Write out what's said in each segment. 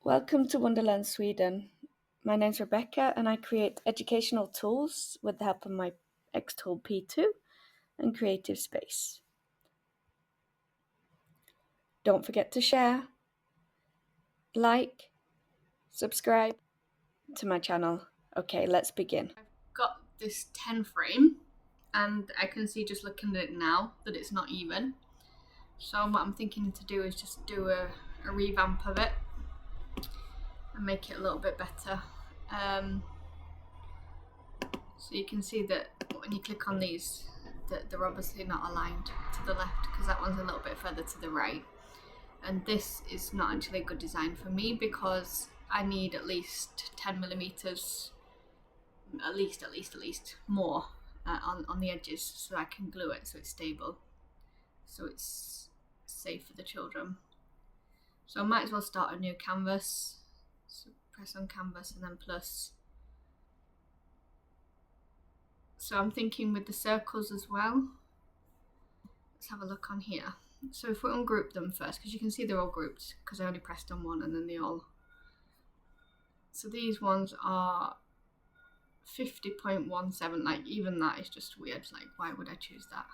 Welcome to Wonderland Sweden. My name's Rebecca and I create educational tools with the help of my XTools P2 and Creative Space. Don't forget to share, like, subscribe to my channel. Okay, let's begin. I've got this 10 frame and I can see just looking at it now that it's not even. So what I'm thinking to do is just do a revamp of it and make it a little bit better. So you can see that when you click on these, that they're obviously not aligned to the left because that one's a little bit further to the right. And this is not actually a good design for me because I need at least 10 millimeters, at least more on the edges so I can glue it so it's stable, so it's safe for the children. So I might as well start a new canvas. So press on canvas and then plus. So I'm thinking with the circles as well. Let's have a look on here. So if we ungroup them first, because you can see they're all grouped because I only pressed on one and then they all. So these ones are 50.17, like even that is just weird. Like, why would I choose that?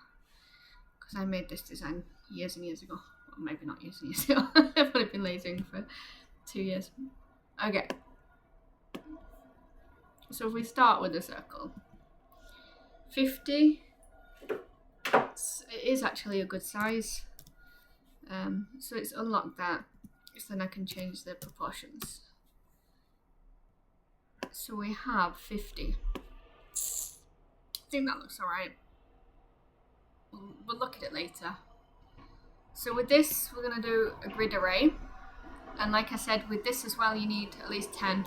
Because I made this design years and years ago. Well, maybe not years and years ago. I've only been lasering for 2 years. Okay. So if we start with a circle, 50, it is actually a good size. So it's unlocked that, so then I can change the proportions. So we have 50. I think that looks alright. We'll look at it later. So with this, we're going to do a grid array. And like I said, with this as well, you need at least 10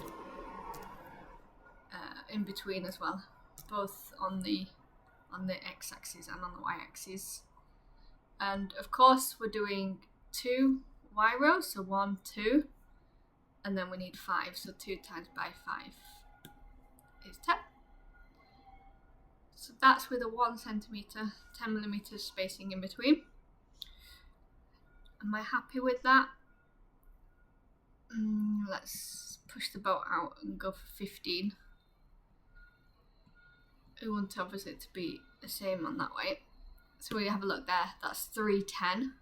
in between as well, both on the x-axis and on the y-axis. And of course, we're doing 2 y rows, so 1, 2, and then we need 5. So 2 times by 5 is 10. So that's with a 1 centimeter, 10 millimeters spacing in between. Am I happy with that? Let's push the boat out and go for 15. We want obviously it to be the same on that way. So we have a look there, that's 310.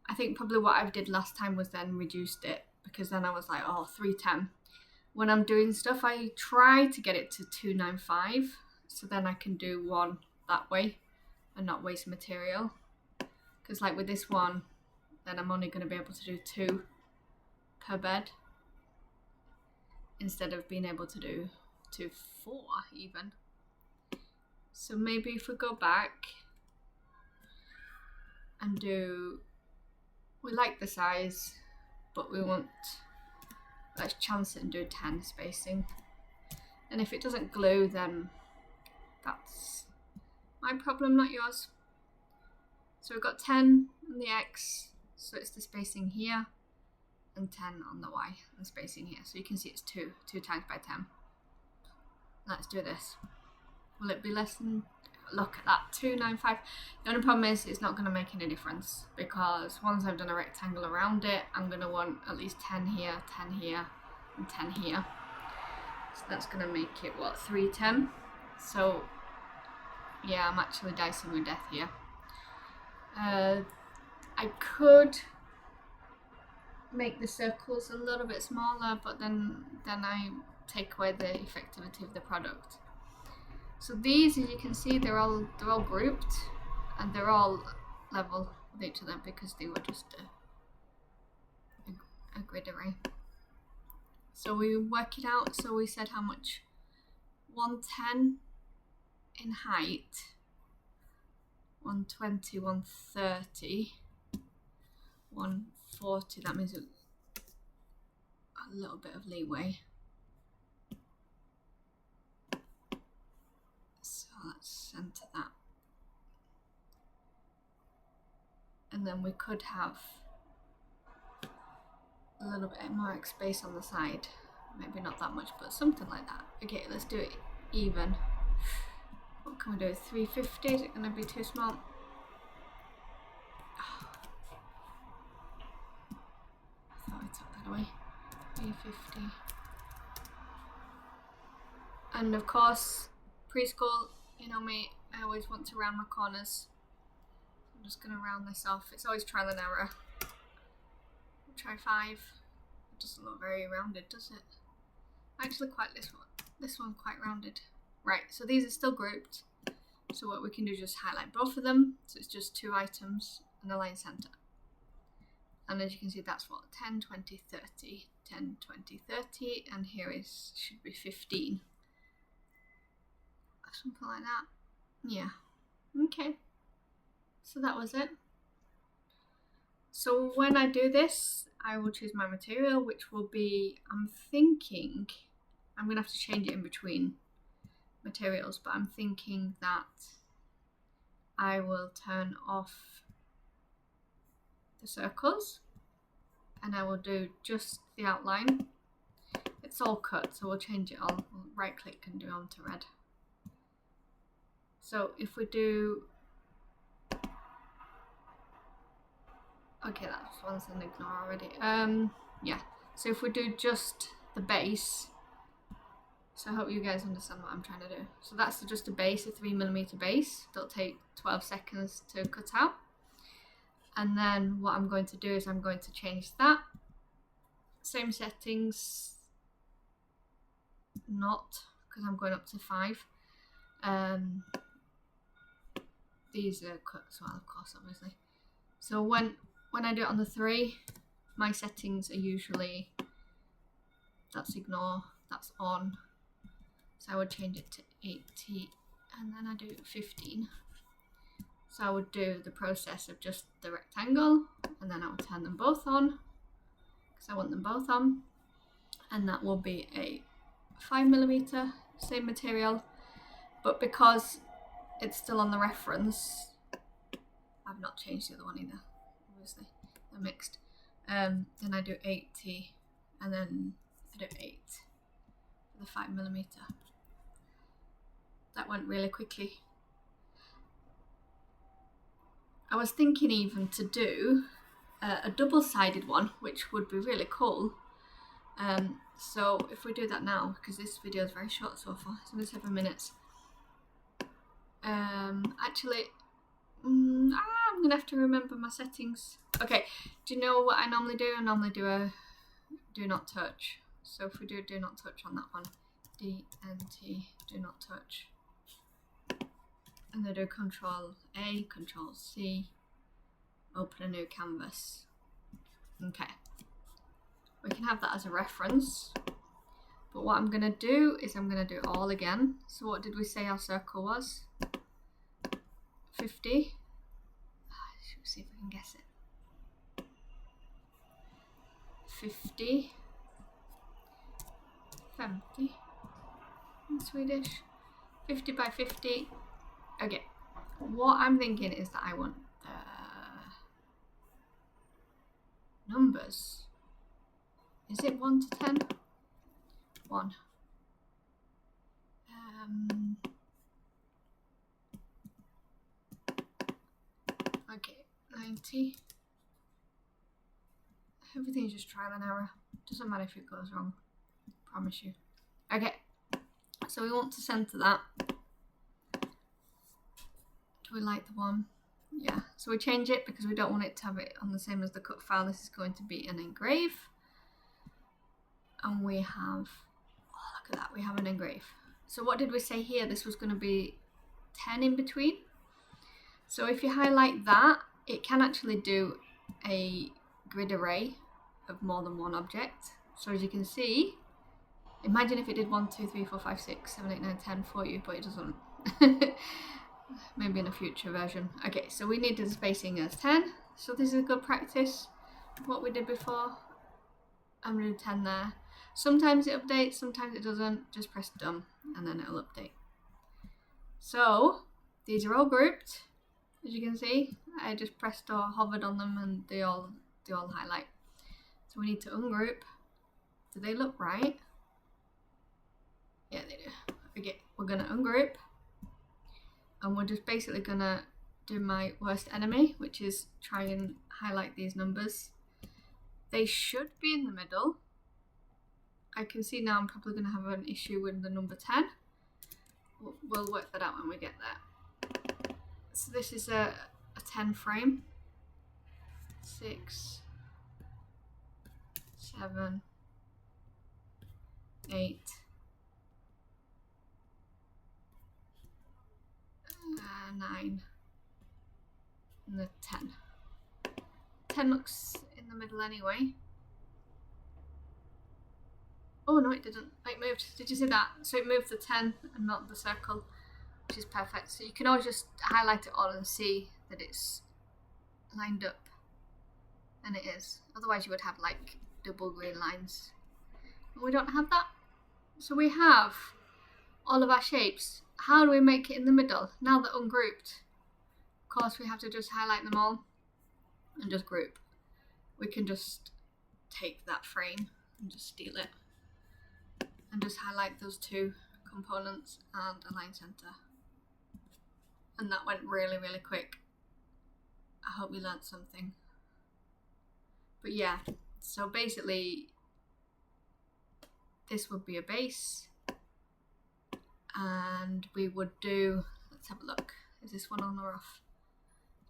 I think probably what I did last time was then reduced it, because then I was like, oh, 310. When I'm doing stuff, I try to get it to 295, so then I can do one that way and not waste material. Because like with this one, then I'm only going to be able to do 2 per bed, instead of being able to do 4 even. So maybe if we go back and do, we like the size, but we want, let's chance it and do 10 spacing. And if it doesn't glue, then that's my problem, not yours. So we've got 10 on the X, so it's the spacing here, and 10 on the Y, and spacing here. So you can see it's 2 times by 10. Let's do this. Will it be less than, look at that, 295. The only problem is it's not going to make any difference, because once I've done a rectangle around it, I'm going to want at least 10 here, 10 here, and 10 here. So that's going to make it, what, 310? So yeah, I'm actually dicing with death here. I could make the circles a little bit smaller, but then I take away the effectivity of the product. So these, as you can see, they're all grouped and they're all level with each other because they were just a grid array. So we work it out. So we said how much? 110 in height, 120, 130, 140. That means a little bit of leeway. So let's center that. And then we could have a little bit more space on the side. Maybe not that much, but something like that. Okay, let's do it even. What can we do? 350? Is it going to be too small? I thought I took that away. 50. And of course, preschool, you know me, I always want to round my corners. I'm just going to round this off. It's always trial and error. Try 5. It doesn't look very rounded, does it? I actually quite this one. This one quite rounded. Right, so these are still grouped. So what we can do is just highlight both of them. So it's just 2 items and align center. And as you can see, that's what 10, 20, 30, 10, 20, 30, and here should be 15. Something like that. Yeah. Okay. So that was it. So when I do this, I will choose my material, which will be, I'm thinking, I'm going to have to change it in between materials, but I'm thinking that I will turn off the circles and I will do just the outline. It's all cut, so we'll change it all. We'll right click and do onto red. So if we do, okay, that's one's an ignore already. Yeah, so if we do just the base, so I hope you guys understand what I'm trying to do. So that's just a base, a 3mm base. That'll take 12 seconds to cut out. And then what I'm going to do is I'm going to change that. Same settings, not, because I'm going up to 5. These are cut as well, of course, obviously. So when I do it on the 3, my settings are usually, that's ignore, that's on. So I would change it to 80 and then I do 15. So I would do the process of just the rectangle and then I will turn them both on because I want them both on. And that will be a 5mm, same material, but because it's still on the reference, I've not changed the other one either, obviously, they're mixed. Then I do 80 and then I do 8 for the 5mm. That went really quickly. I was thinking even to do a double-sided one, which would be really cool. So if we do that now, because this video is very short so far, it's only 7 minutes. Actually, I'm gonna have to remember my settings. Okay, do you know what I normally do? I normally do a do not touch. So if we do do not touch on that one, DNT, do not touch. And then do Control A, Control C, open a new canvas. Okay, we can have that as a reference. But what I'm going to do is I'm going to do it all again. So what did we say our circle was? 50. Let's see if we can guess it. 50. 50 in Swedish. 50 by 50. Okay, what I'm thinking is that I want the numbers. Is it 1 to 10? 1. Okay, 90. Everything's just trial and error. Doesn't matter if it goes wrong. Promise you. Okay, so we want to center that. Do we like the one? Yeah, so we change it because we don't want it to have it on the same as the cut file. This is going to be an engrave. And we have, oh look at that, we have an engrave. So what did we say here? This was going to be 10 in between. So if you highlight that, it can actually do a grid array of more than one object. So as you can see, imagine if it did 1, 2, 3, 4, 5, 6, 7, 8, 9, 10 for you, but it doesn't. Maybe in a future version. Okay, so we need the spacing as 10. So this is a good practice of what we did before. I'm going to do 10 there. Sometimes it updates, sometimes it doesn't. Just press done and then it'll update. So these are all grouped. As you can see, I just pressed or hovered on them and they all highlight. So we need to ungroup. Do they look right? Yeah, they do. Okay, we're going to ungroup. And we're just basically going to do my worst enemy, which is try and highlight these numbers. They should be in the middle. I can see now I'm probably going to have an issue with the number 10. We'll work that out when we get there. So this is a 10 frame. 6, 7, 8, 9, and the 10. 10 looks in the middle anyway. Oh no, it didn't. It moved. Did you see that? So it moved the 10 and not the circle, which is perfect. So you can always just highlight it all and see that it's lined up. And it is. Otherwise you would have like double green lines. And we don't have that. So we have all of our shapes. How do we make it in the middle? Now they're ungrouped. Of course we have to just highlight them all and just group. We can just take that frame and just steal it. And just highlight those two components and align center. And that went really, really quick. I hope you learned something. But yeah, so basically this would be a base. And we would do, let's have a look. Is this one on or off?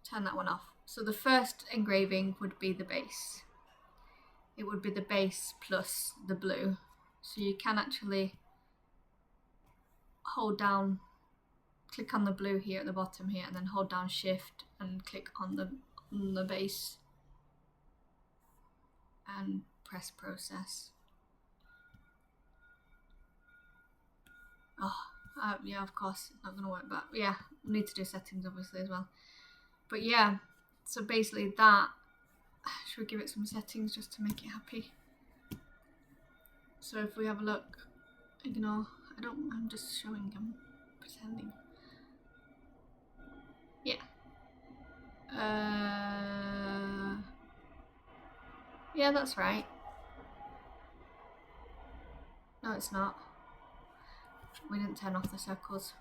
Turn that one off. So the first engraving would be the base. It would be the base plus the blue. So you can actually hold down, click on the blue here at the bottom here, and then hold down shift and click on the base and press process. Oh, yeah, of course, it's not going to work, but yeah, we need to do settings obviously as well. But yeah, so basically that, should we give it some settings just to make it happy? So if we have a look, ignore, I'm just showing, I'm pretending. Yeah. Yeah, that's right. No, it's not. We didn't turn off the circles.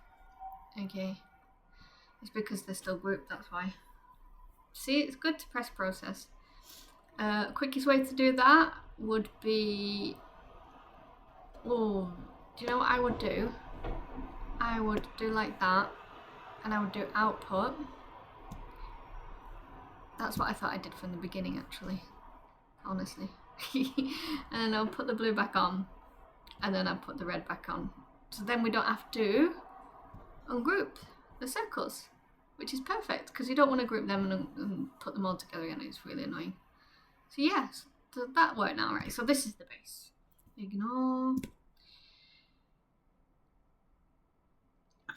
Okay. It's because they're still grouped, that's why. See, it's good to press process. Quickest way to do that would be, oh, do you know what I would do? I would do like that, and I would do output. That's what I thought I did from the beginning, actually, honestly. And then I'll put the blue back on, and then I'll put the red back on. So then we don't have to ungroup the circles, which is perfect, because you don't want to group them and put them all together again. It's really annoying. So yes, so that worked now, right? So this is the base. Ignore.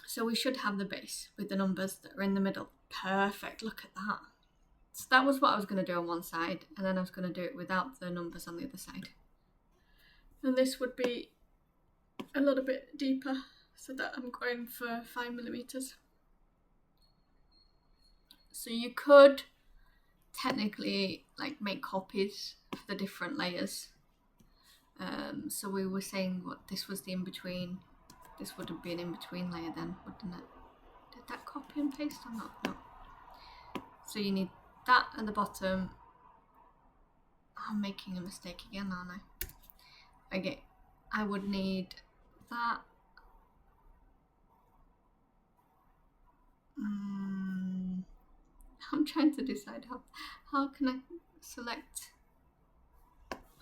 So we should have the base with the numbers that are in the middle. Perfect, look at that. So that was what I was going to do on one side, and then I was going to do it without the numbers on the other side. And this would be a little bit deeper, so that I'm going for 5mm. So you could technically like make copies of the different layers. So we were saying what this was the in-between. This would have been an in-between layer then, wouldn't it? Did that copy and paste or not? No. So you need that at the bottom. I'm making a mistake again, aren't I? Okay, I would need that. I'm trying to decide how can I select.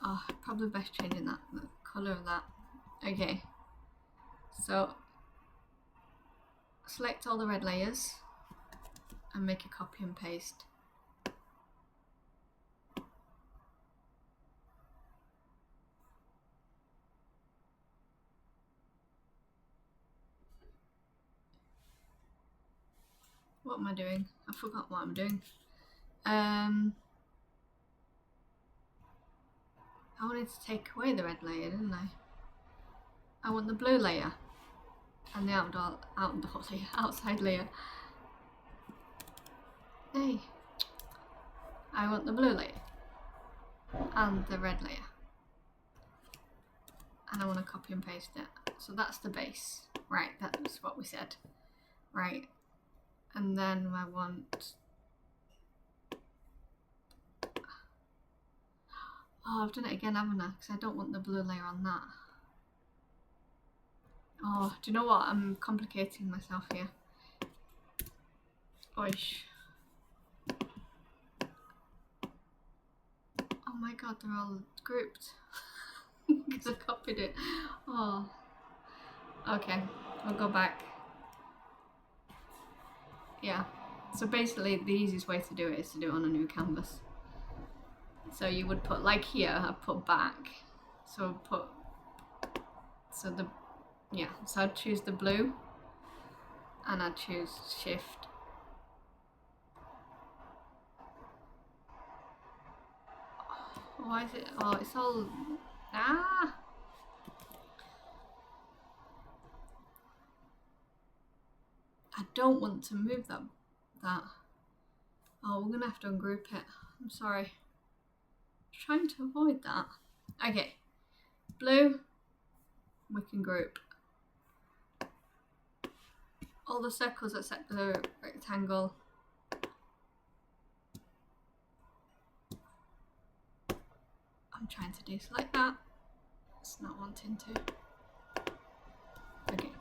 Oh, probably best changing that, the colour of that. Okay, so select all the red layers and make a copy and paste. What am I doing? I forgot what I'm doing. I wanted to take away the red layer, didn't I? I want the blue layer and the outside layer. Hey, I want the blue layer and the red layer, and I want to copy and paste it. So that's the base, right? That's what we said, right? And then I want, Oh, I've done it again, haven't I? Because I don't want the blue layer on that. Oh, do you know what? I'm complicating myself here. Oish. Oh my god, they're all grouped. Because I copied it. Oh. Okay, we'll go back. Yeah. So basically, the easiest way to do it is to do it on a new canvas. So you would put, like here, I put back. So so I'd choose the blue and I'd choose shift. Why is it? Oh, it's all, I don't want to move that. Oh, we're gonna have to ungroup it. I'm sorry. Trying to avoid that. Okay, blue, we can group. All the circles except the rectangle. I'm trying to do so like that. It's not wanting to. Okay.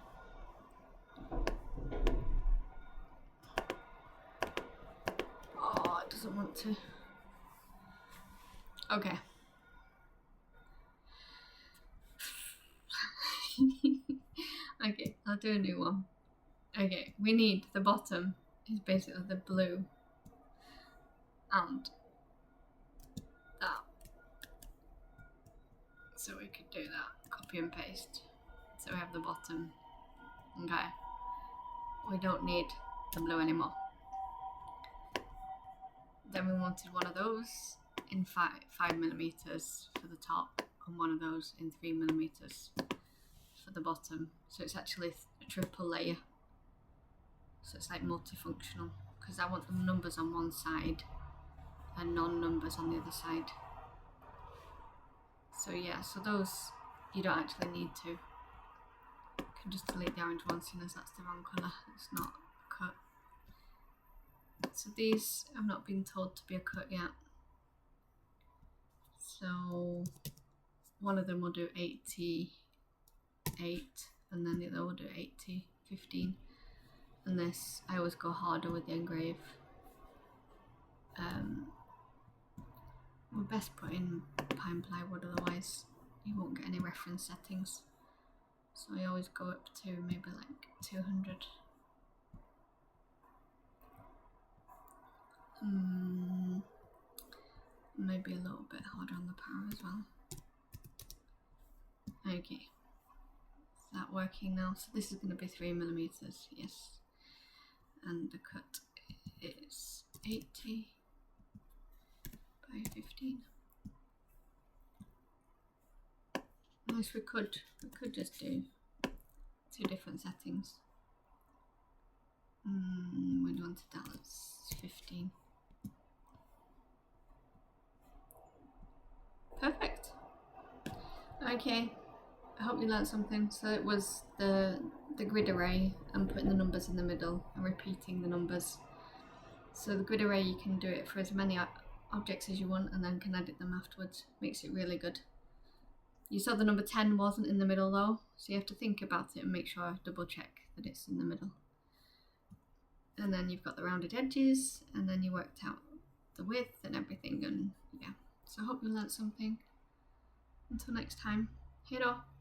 Oh, it doesn't want to. Okay. Okay, I'll do a new one. Okay, we need the bottom is basically the blue and that. So we could do that, copy and paste. So we have the bottom. Okay. We don't need the blue anymore. Then we wanted one of those in 5mm for the top and one of those in 3mm for the bottom. So it's actually a triple layer. So it's like multifunctional because I want the numbers on one side and non-numbers on the other side. So yeah, so those you don't actually need to. You can just delete the orange one seeing as that's the wrong colour. It's not cut. So these have not been told to be a cut yet. So one of them will do 88 and then the other will do 80, 15. And this, I always go harder with the engrave. We're best put in pine plywood, otherwise you won't get any reference settings. So I always go up to maybe like 200. Maybe a little bit harder on the power as well. Okay, is that working now? So this is going to be 3mm, yes. And the cut is 80 by 15. Nice, we could just do 2 different settings. We wanted that as 15. Perfect. Okay, I hope you learned something. So it was the grid array and putting the numbers in the middle and repeating the numbers. So the grid array, you can do it for as many objects as you want and then can edit them afterwards. Makes it really good. You saw the number 10 wasn't in the middle though, so you have to think about it and make sure, double check that it's in the middle. And then you've got the rounded edges and then you worked out the width and everything, and yeah. So I hope you learned something. Until next time, hejdå!